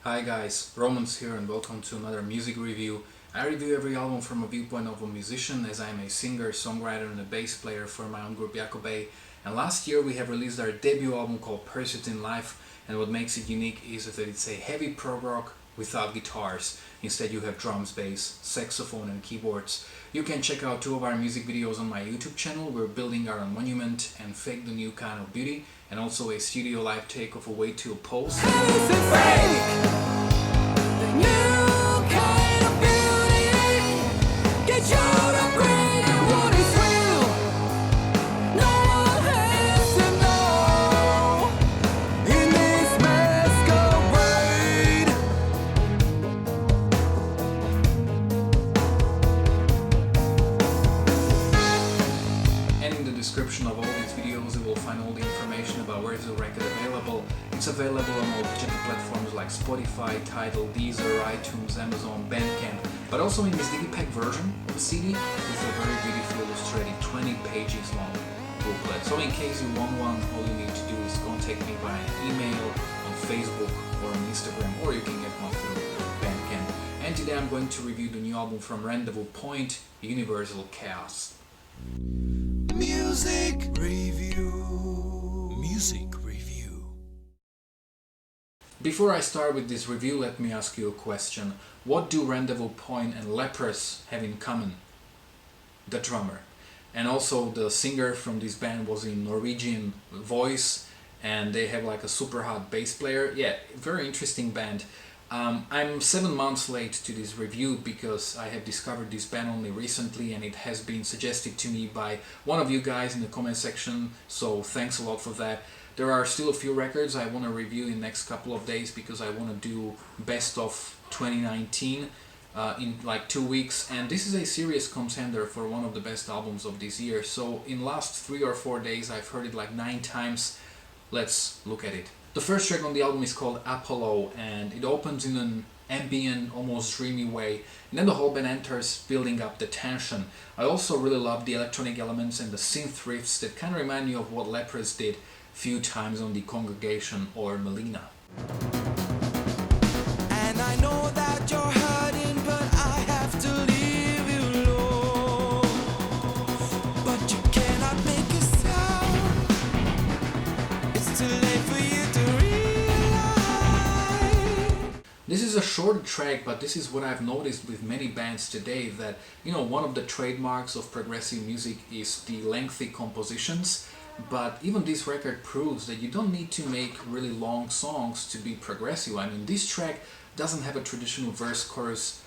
Hi guys, Romans here and welcome to another music review. I review every album from a viewpoint of a musician, as I am a singer, songwriter and a bass player for my own group Jakobe. And last year we have released our debut album called Pursuit in Life, and what makes it unique is that it's a heavy prog rock without guitars. Instead you have drums, bass, saxophone and keyboards. You can check out two of our music videos on my YouTube channel. We're building our own monument and Fake the New Kind of Beauty, and also a studio live take of A Way to Oppose. Description of all these videos, you will find all the information about where is the record available. It's available on all digital platforms like Spotify, Tidal, Deezer, iTunes, Amazon, Bandcamp, but also in this digipack version of the CD with a very beautifully illustrated 20 pages long booklet. So in case you want one, all you need to do is contact me by an email, on Facebook or on Instagram, or you can get one through Bandcamp. And today I'm going to review the new album from Rendezvous Point, Universal Chaos. Music review. Music review. Before I start with this review, let me ask you a question. What do Rendezvous Point and Lepros have in common? The drummer. And also the singer from this band was in Norwegian voice, and they have like a super hot bass player. Yeah, very interesting band. I'm 7 months late to this review because I have discovered this band only recently, and it has been suggested to me by one of you guys in the comment section, so thanks a lot for that. There are still a few records I want to review in the next couple of days because I want to do best of 2019 in like 2 weeks, and this is a serious contender for one of the best albums of this year. So in last 3 or 4 days I've heard it like 9 times. Let's look at it. The first track on the album is called Apollo, and it opens in an ambient, almost dreamy way, and then the whole band enters, building up the tension. I also really love the electronic elements and the synth riffs that kind of remind me of what Lepros did a few times on The Congregation or Melina. And I know that you're hurting, but I have to leave you alone. But you cannot make a sound. It's too late for you to realize. This is a short track, but this is what I've noticed with many bands today, that, you know, one of the trademarks of progressive music is the lengthy compositions. But even this record proves that you don't need to make really long songs to be progressive. I mean, this track doesn't have a traditional verse-chorus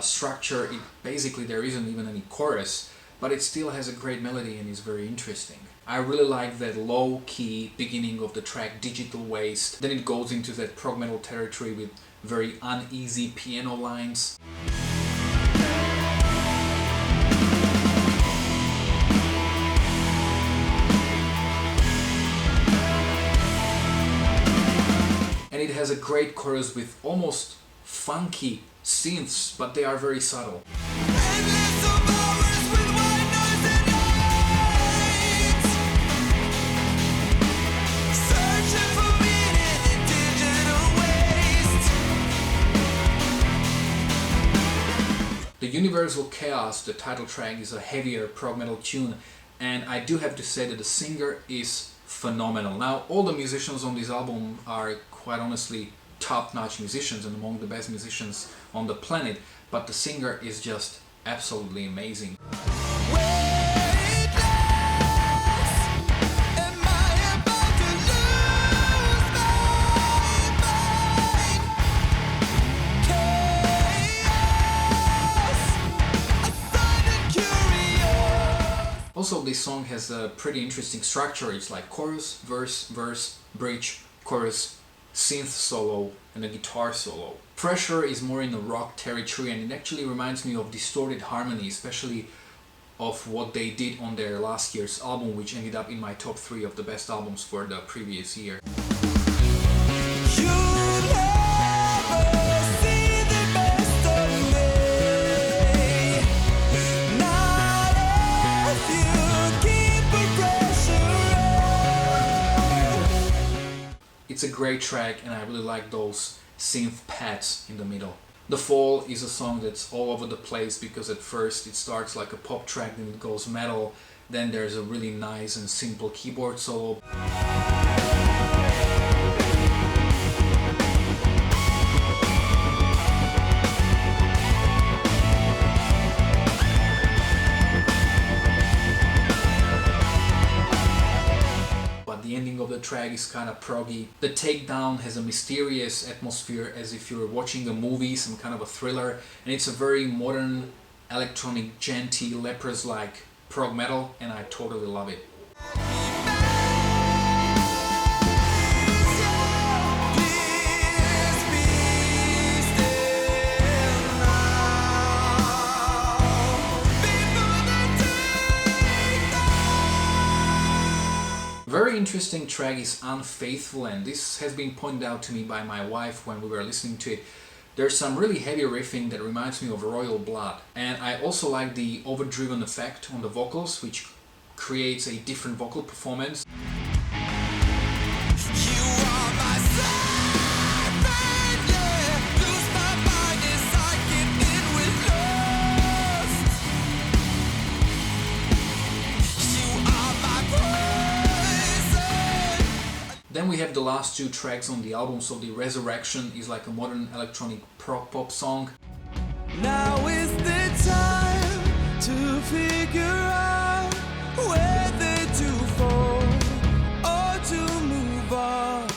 structure. Basically, there isn't even any chorus, but it still has a great melody and is very interesting. I really like that low-key beginning of the track, Digital Waste. Then it goes into that prog metal territory with very uneasy piano lines. And it has a great chorus with almost funky synths, but they are very subtle. The Universal Chaos, the title track, is a heavier prog metal tune, and I do have to say that the singer is phenomenal. Now, all the musicians on this album are quite honestly top-notch musicians and among the best musicians on the planet, but the singer is just absolutely amazing. Also, this song has a pretty interesting structure. It's like chorus, verse, verse, bridge, chorus, synth solo, and a guitar solo. Pressure is more in the rock territory, and it actually reminds me of Distorted Harmony, especially of what they did on their last year's album, which ended up in my top 3 of the best albums for the previous year. It's a great track, and I really like those synth pads in the middle. The Fall is a song that's all over the place because at first it starts like a pop track, then it goes metal, then there's a really nice and simple keyboard solo. The ending of the track is kind of proggy. The Takedown has a mysterious atmosphere as if you're watching a movie, some kind of a thriller, and it's a very modern, electronic, genty, Leprous-like prog metal, and I totally love it. Very interesting track is Unfaithful, and this has been pointed out to me by my wife when we were listening to it. There's some really heavy riffing that reminds me of Royal Blood, and I also like the overdriven effect on the vocals, which creates a different vocal performance. Then we have the last two tracks on the album, so the Resurrection is like a modern electronic prog pop song. Now is the time to figure out whether to fall or to move on.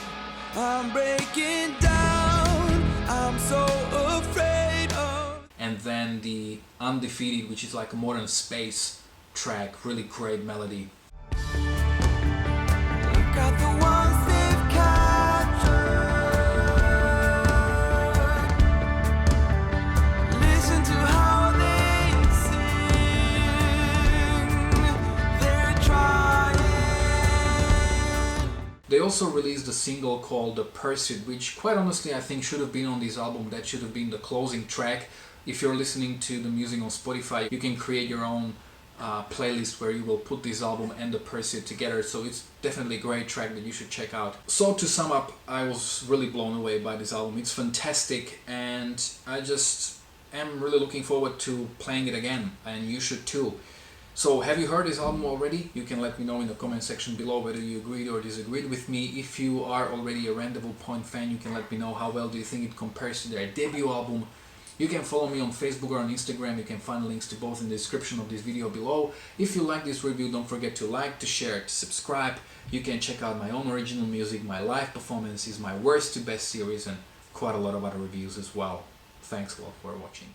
I'm breaking down, I'm so afraid of. And then the Undefeated, which is like a modern space track, really great melody. Look at the ones they've captured. Listen to how they sing. They're trying. They also released a single called The Pursuit, which quite honestly I think should have been on this album. That should have been the closing track. If you're listening to the music on Spotify, you can create your own playlist where you will put this album and The Pursuit together, so it's definitely a great track that you should check out. So to sum up, I was really blown away by this album. It's fantastic, and I just am really looking forward to playing it again, and you should too. So have you heard this album already? You can let me know in the comment section below whether you agreed or disagreed with me. If you are already a Rendezvous Point fan, you can let me know how well do you think it compares to their debut album. You can follow me on Facebook or on Instagram. You can find links to both in the description of this video below. If you like this review, don't forget to like, to share, to subscribe. You can check out my own original music, my live performances, my worst to best series, and quite a lot of other reviews as well. Thanks a lot for watching.